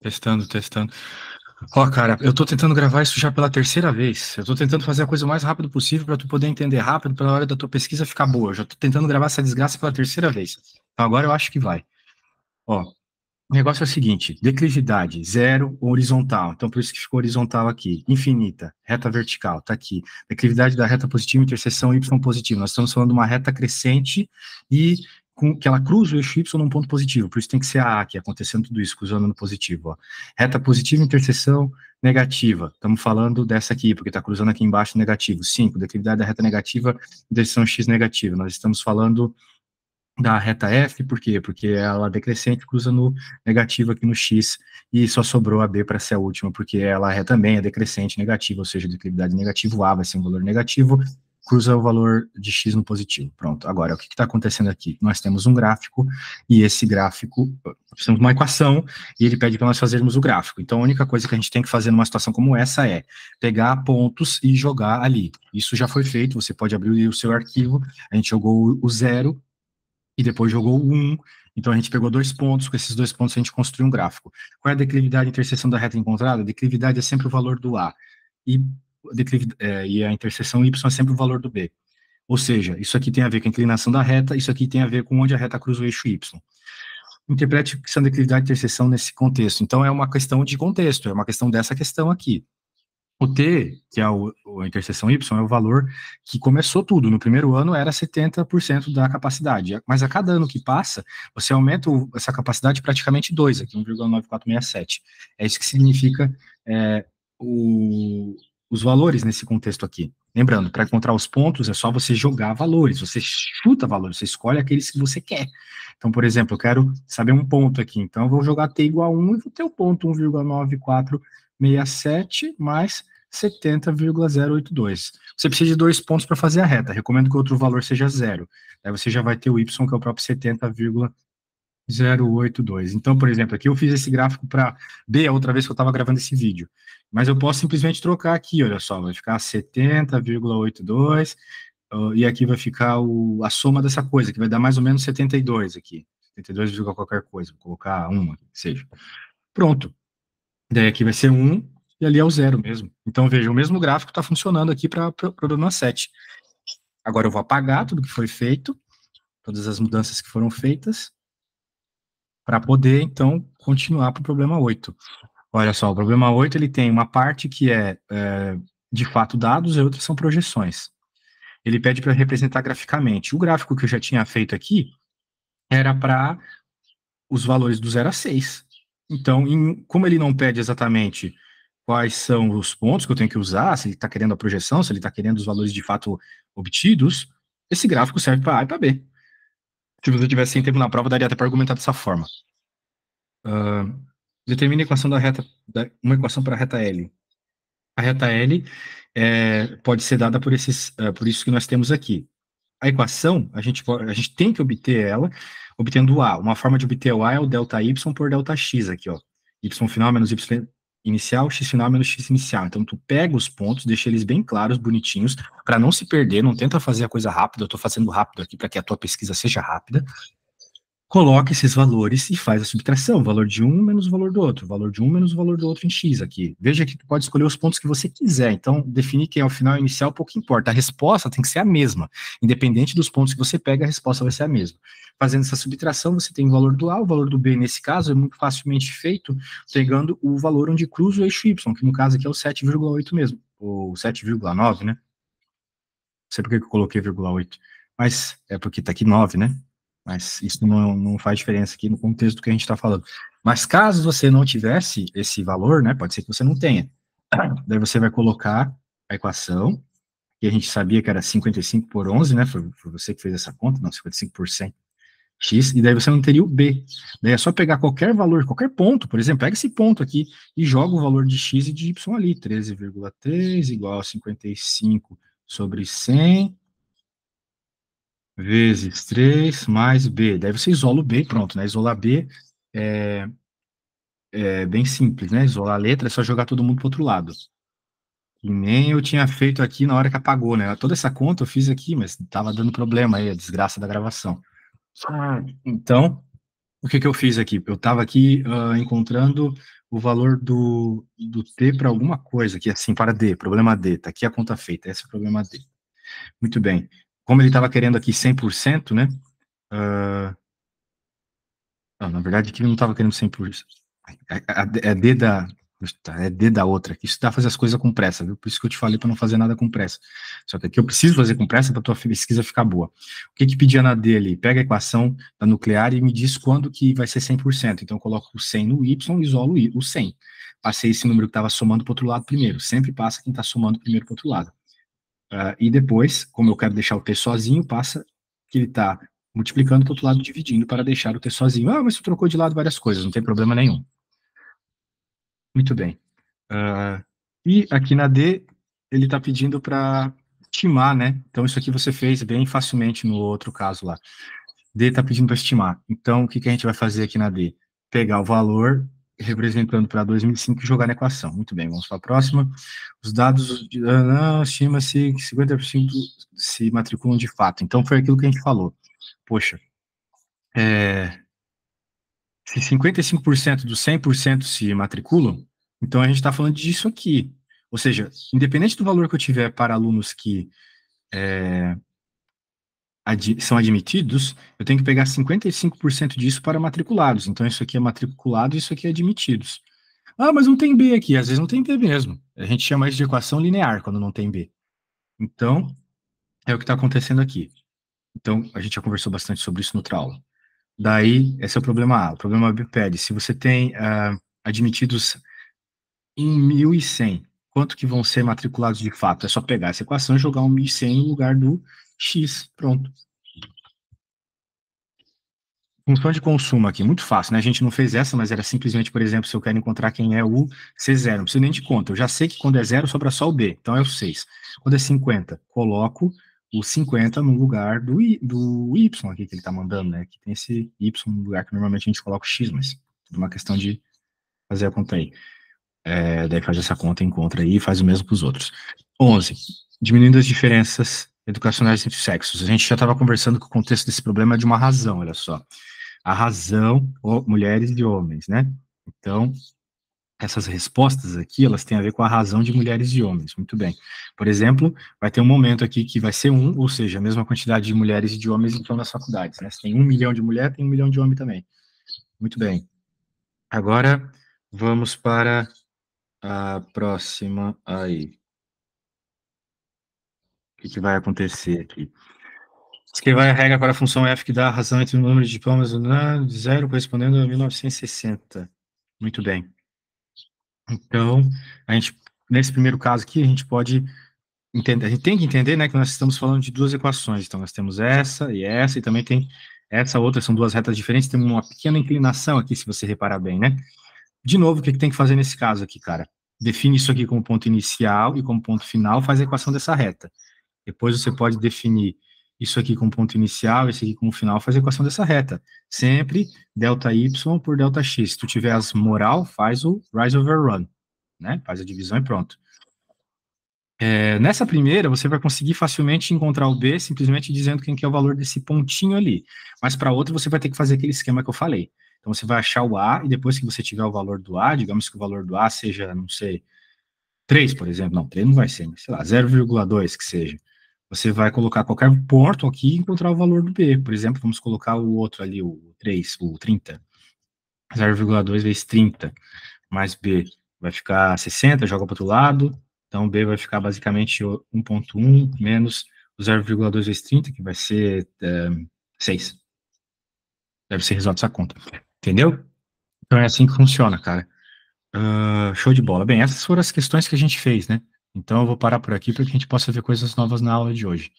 Testando, testando. Ó, cara, eu tô tentando gravar isso já pela terceira vez. Eu tô tentando fazer a coisa o mais rápido possível para tu poder entender rápido, para a hora da tua pesquisa ficar boa. Eu já tô tentando gravar essa desgraça pela terceira vez. Então agora eu acho que vai. Ó, o negócio é o seguinte: declividade, zero horizontal. Então por isso que ficou horizontal aqui. Infinita, reta vertical, tá aqui. Declividade da reta positiva, interseção y positivo. Nós estamos falando de uma reta crescente e que ela cruza o eixo y num ponto positivo. Por isso tem que ser a aqui, acontecendo tudo isso, cruzando no positivo. Ó. Reta positiva, interseção negativa. Estamos falando dessa aqui, porque está cruzando aqui embaixo negativo. 5, declividade da reta negativa, interseção x negativa. Nós estamos falando da reta F, por quê? Porque ela decrescente cruza no negativo aqui no X, e só sobrou a B para ser a última, porque ela também é decrescente negativa, ou seja, declividade negativo, A vai ser um valor negativo, cruza o valor de X no positivo. Pronto, agora, o que está acontecendo aqui? Nós temos um gráfico, e esse gráfico, nós temos uma equação, e ele pede para nós fazermos o gráfico. Então, a única coisa que a gente tem que fazer numa situação como essa é pegar pontos e jogar ali. Isso já foi feito, você pode abrir o seu arquivo, a gente jogou o 0, e depois jogou o 1, então a gente pegou 2 pontos, com esses 2 pontos a gente construiu um gráfico. Qual é a declividade e interseção da reta encontrada? A declividade é sempre o valor do A, e a interseção y é sempre o valor do B. Ou seja, isso aqui tem a ver com a inclinação da reta, isso aqui tem a ver com onde a reta cruza o eixo y. Interprete essa declividade e interseção nesse contexto. Então é uma questão de contexto, é uma questão dessa questão aqui. O T, que é a interseção Y, é o valor que começou tudo. No primeiro ano era 70% da capacidade, mas a cada ano que passa, você aumenta essa capacidade praticamente 2, aqui 1,9467. É isso que significa os valores nesse contexto aqui. Lembrando, para encontrar os pontos é só você jogar valores, você chuta valores, você escolhe aqueles que você quer. Então, por exemplo, eu quero saber um ponto aqui, então eu vou jogar T igual a 1 e vou ter o ponto 1,9467 mais 70,082. Você precisa de 2 pontos para fazer a reta. Recomendo que o outro valor seja 0. Aí você já vai ter o y, que é o próprio 70,082. Então, por exemplo, aqui eu fiz esse gráfico para B a outra vez que eu estava gravando esse vídeo. Mas eu posso simplesmente trocar aqui, olha só, vai ficar 70,82, e aqui vai ficar a soma dessa coisa, que vai dar mais ou menos 72 aqui. 72, qualquer coisa, vou colocar 1 aqui, que seja. Pronto. Daí aqui vai ser 1, e ali é o 0 mesmo. Então, veja, o mesmo gráfico está funcionando aqui para o problema 7. Agora eu vou apagar tudo que foi feito, todas as mudanças que foram feitas, para poder, então, continuar para o problema 8. Olha só, o problema 8, ele tem uma parte que é de fato dados e outras são projeções. Ele pede para representar graficamente. O gráfico que eu já tinha feito aqui era para os valores do 0 a 6. Então, como ele não pede exatamente quais são os pontos que eu tenho que usar, se ele está querendo a projeção, se ele está querendo os valores de fato obtidos, esse gráfico serve para A e para B. Se você tivesse sem tempo na prova, daria até para argumentar dessa forma. Determine a equação uma equação para a reta L. A reta L pode ser dada por isso que nós temos aqui. A equação, a gente tem que obter ela, obtendo o A. Uma forma de obter o A é o delta y por delta x aqui, ó. Y final menos y inicial, x final menos x inicial. Então, tu pega os pontos, deixa eles bem claros, bonitinhos, para não se perder, não tenta fazer a coisa rápida, eu estou fazendo rápido aqui para que a tua pesquisa seja rápida. Coloca esses valores e faz a subtração, o valor de um menos o valor do outro, o valor de um menos o valor do outro em x aqui. Veja que tu pode escolher os pontos que você quiser, então definir quem é o final inicial pouco importa, a resposta tem que ser a mesma, independente dos pontos que você pega, a resposta vai ser a mesma. Fazendo essa subtração, você tem o valor do A, o valor do B, nesse caso, é muito facilmente feito, pegando o valor onde cruza o eixo y, que no caso aqui é o 7,8 mesmo, ou 7,9, né? Não sei por que eu coloquei 0,8, mas é porque tá aqui 9, né? Mas isso não faz diferença aqui no contexto do que a gente está falando. Mas caso você não tivesse esse valor, né, pode ser que você não tenha. Daí você vai colocar a equação, que a gente sabia que era 55 por 11, né, foi você que fez essa conta, não, 55 por 100, x, e daí você não teria o b. Daí é só pegar qualquer valor, qualquer ponto, por exemplo, pega esse ponto aqui e joga o valor de x e de y ali, 13,3 igual a 55 sobre 100, vezes 3 mais B. Daí você isola o B e pronto, né? Isolar B é bem simples, né? Isolar a letra é só jogar todo mundo para o outro lado. E nem eu tinha feito aqui na hora que apagou, né? Toda essa conta eu fiz aqui, mas estava dando problema aí, a desgraça da gravação. Então, o que eu fiz aqui? Eu estava aqui encontrando o valor do T para alguma coisa, que assim, para D, problema D, tá aqui a conta feita, esse é o problema D. Muito bem. Como ele estava querendo aqui 100%, né? Não, na verdade, aqui ele não estava querendo 100%. É D da... É D da outra. Isso dá fazer as coisas com pressa, viu? Por isso que eu te falei para não fazer nada com pressa. Só que aqui eu preciso fazer com pressa para tua pesquisa ficar boa. O que que pedia na D ali? Pega a equação da nuclear e me diz quando que vai ser 100%. Então eu coloco o 100 no Y e isolo o 100. Passei esse número que estava somando para o outro lado primeiro. Sempre passa quem está somando primeiro para o outro lado. E depois, como eu quero deixar o T sozinho, passa que ele está multiplicando para o outro lado, dividindo para deixar o T sozinho. Ah, mas você trocou de lado várias coisas, não tem problema nenhum. Muito bem. E aqui na D, ele está pedindo para estimar, né? Então, isso aqui você fez bem facilmente no outro caso lá. D está pedindo para estimar. Então, o que que a gente vai fazer aqui na D? Pegar o valor representando para 2005 e jogar na equação. Muito bem, vamos para a próxima. Os dados, estima-se que 50% se matriculam de fato. Então, foi aquilo que a gente falou. Poxa, se 55% dos 100% se matriculam, então a gente está falando disso aqui. Ou seja, independente do valor que eu tiver para alunos que são admitidos, eu tenho que pegar 55% disso para matriculados. Então, isso aqui é matriculado e isso aqui é admitidos. Ah, mas não tem B aqui. Às vezes não tem B mesmo. A gente chama isso de equação linear quando não tem B. Então, é o que está acontecendo aqui. Então, a gente já conversou bastante sobre isso no outra aula. Daí, esse é o problema A. O problema B pede, se você tem admitidos em 1.100, quanto que vão ser matriculados de fato? É só pegar essa equação e jogar 1.100 no lugar do X. Pronto. Função de consumo aqui, muito fácil, né? A gente não fez essa, mas era simplesmente, por exemplo, se eu quero encontrar quem é o C0, não preciso nem de conta. Eu já sei que quando é 0, sobra só o B, então é o 6. Quando é 50, coloco o 50 no lugar do Y aqui que ele está mandando, né? Que tem esse Y no lugar que normalmente a gente coloca o X, mas é uma questão de fazer a conta aí. Daí faz essa conta, encontra aí e faz o mesmo para os outros. 11. Diminuindo as diferenças educacionais entre os sexos. A gente já estava conversando que o contexto desse problema é de uma razão, olha só. A razão, mulheres e homens, né? Então, essas respostas aqui, elas têm a ver com a razão de mulheres e homens, muito bem. Por exemplo, vai ter um momento aqui que vai ser 1, ou seja, a mesma quantidade de mulheres e de homens estão nas faculdades, né? Se tem 1 milhão de mulheres, tem 1 milhão de homens também. Muito bem. Agora, vamos para a próxima aí. O que vai acontecer aqui? Diz que vai a regra para a função f que dá a razão entre o número de diplomas de 0 correspondendo a 1960. Muito bem. Então, nesse primeiro caso aqui, a gente pode entender, a gente tem que entender, né, que nós estamos falando de duas equações. Então, nós temos essa, e também tem essa outra, são duas retas diferentes, tem uma pequena inclinação aqui, se você reparar bem, né? De novo, o que tem que fazer nesse caso aqui, cara? Define isso aqui como ponto inicial e como ponto final, faz a equação dessa reta. Depois você pode definir isso aqui como ponto inicial, esse aqui como final, faz a equação dessa reta. Sempre delta y por delta x. Se tu tiver as moral, faz o rise over run, né? Faz a divisão e pronto. Nessa primeira, você vai conseguir facilmente encontrar o B, simplesmente dizendo quem que é o valor desse pontinho ali. Mas para outra, você vai ter que fazer aquele esquema que eu falei. Então, você vai achar o A, e depois que você tiver o valor do A, digamos que o valor do A seja, não sei, 3, por exemplo. Não, 3 não vai ser, mas sei lá, 0,2 que seja. Você vai colocar qualquer ponto aqui e encontrar o valor do B. Por exemplo, vamos colocar o outro ali, o 3, o 30. 0,2 vezes 30 mais B vai ficar 60, joga para o outro lado. Então, B vai ficar basicamente 1,1 menos o 0,2 vezes 30, que vai ser 6. Deve ser resolvido essa conta. Entendeu? Então, é assim que funciona, cara. Show de bola. Bem, essas foram as questões que a gente fez, né? Então, eu vou parar por aqui para que a gente possa ver coisas novas na aula de hoje.